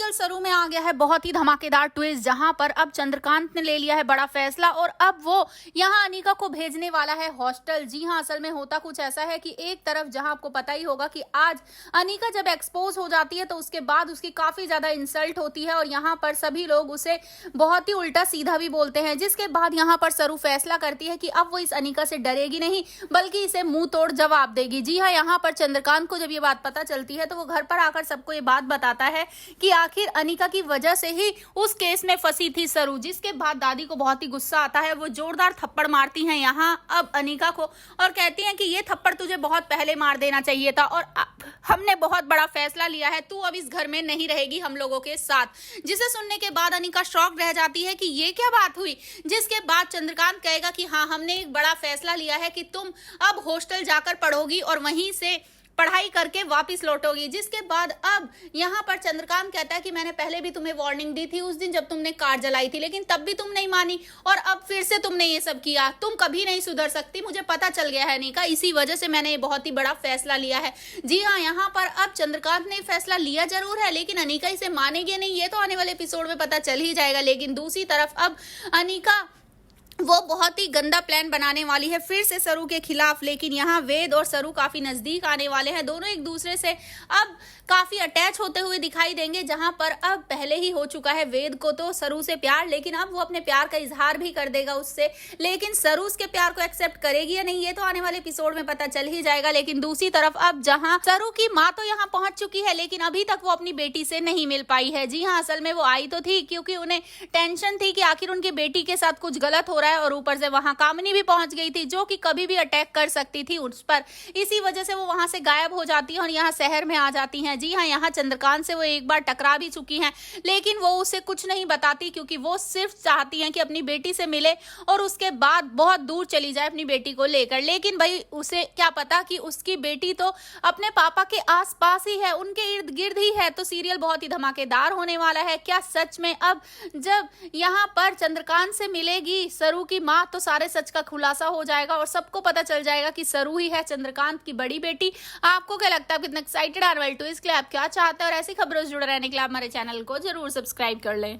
दरअसल सरू में आ गया है बहुत ही धमाकेदार ट्विस्ट, जहां पर अब चंद्रकांत ने ले लिया है बड़ा फैसला और अब वो यहां अनिका को भेजने वाला है हॉस्टल। जी हां, असल में होता कुछ ऐसा है कि एक तरफ जहां आपको पता ही होगा कि आज अनिका जब एक्सपोज हो जाती है तो उसके बाद उसकी काफी ज्यादा इंसल्ट होती है और यहाँ पर सभी लोग उसे बहुत ही उल्टा सीधा भी बोलते हैं, जिसके बाद यहाँ पर सरू फैसला करती है कि अब वो इस अनिका से डरेगी नहीं बल्कि इसे मुंह तोड़ जवाब देगी। जी हाँ, यहाँ पर चंद्रकांत को जब ये बात पता चलती है तो वो घर पर आकर सबको ये बात बताता है कि आखिर अनिका की वजह से ही उस केस में फंसी थी सरू, जिसके बाद दादी को बहुत ही गुस्सा आता है। वो जोरदार थप्पड़ मारती हैं यहाँ अब अनिका को और कहती हैं कि ये थप्पड़ तुझे बहुत पहले मार देना चाहिए था और हमने बहुत बड़ा फैसला लिया है, तू अब इस घर में नहीं रहेगी हम लोगों के साथ। जिसे सुनने के बाद अनिका शॉक रह जाती है कि ये क्या बात हुई, जिसके बाद चंद्रकांत कहेगा कि हाँ, हमने एक बड़ा फैसला लिया है कि तुम अब हॉस्टल जाकर पढ़ोगी और वहीं से पढ़ाई करके वापस लौटोगी। जिसके बाद अब यहाँ पर चंद्रकांत कहता है कि मैंने पहले भी तुम्हें वार्निंग दी थी उस दिन जब तुमने कार जलाई थी, लेकिन तब भी तुम नहीं मानी और अब फिर से तुमने ये सब किया। तुम कभी नहीं सुधर सकती, मुझे पता चल गया है अनिका, इसी वजह से मैंने ये बहुत ही बड़ा फैसला लिया है। जी हाँ, यहाँ पर अब चंद्रकांत ने फैसला लिया जरूर है लेकिन अनिका इसे मानेगी नहीं, ये तो आने वाले एपिसोड में पता चल ही जाएगा। लेकिन दूसरी तरफ अब अनिका वो बहुत ही गंदा प्लान बनाने वाली है फिर से सरू के खिलाफ, लेकिन यहाँ वेद और सरू काफी नजदीक आने वाले हैं। दोनों एक दूसरे से अब काफी अटैच होते हुए दिखाई देंगे, जहां पर अब पहले ही हो चुका है वेद को तो सरू से प्यार, लेकिन अब वो अपने प्यार का इजहार भी कर देगा उससे। लेकिन सरू उसके प्यार को एक्सेप्ट करेगी या नहीं ये तो आने वाले एपिसोड में पता चल ही जाएगा। लेकिन दूसरी तरफ अब जहां सरू की माँ तो यहाँ पहुंच चुकी है लेकिन अभी तक वो अपनी बेटी से नहीं मिल पाई है। जी हाँ, असल में वो आई तो थी क्योंकि उन्हें टेंशन थी कि आखिर उनकी बेटी के साथ कुछ गलत हो रहा है और ऊपर से वहां कामिनी भी पहुंच गई थी जो कि कभी भी अटैक कर सकती थी उस पर। इसी वजह से वो वहां से गायब हो जाती है और यहाँ शहर में आ जाती हैं। जी हाँ, यहाँ चंद्रकांत से वो एक बार टकरा भी चुकी हैं लेकिन वो उसे कुछ नहीं बताती क्योंकि वो सिर्फ चाहती हैं कि अपनी बेटी से मिले और उसके बाद बहुत दूर चली जाए अपनी बेटी को लेकर। लेकिन भाई उसे क्या पता कि उसकी बेटी तो अपने पापा के आसपास ही है, उनके इर्द गिर्द ही है। तो सीरियल बहुत ही धमाकेदार होने वाला है। क्या सच में अब जब यहाँ पर चंद्रकांत से मिलेगी सरू की माँ तो सारे सच का खुलासा हो जाएगा और सबको पता चल जाएगा कि सरू ही है चंद्रकांत की बड़ी बेटी। आपको क्या लगता है, कितना एक्साइटेड आने वाले ट्विस्ट के लिए आप क्या चाहते हैं और ऐसी खबरों से जुड़े रहने के लिए आप हमारे चैनल को जरूर सब्सक्राइब कर लें।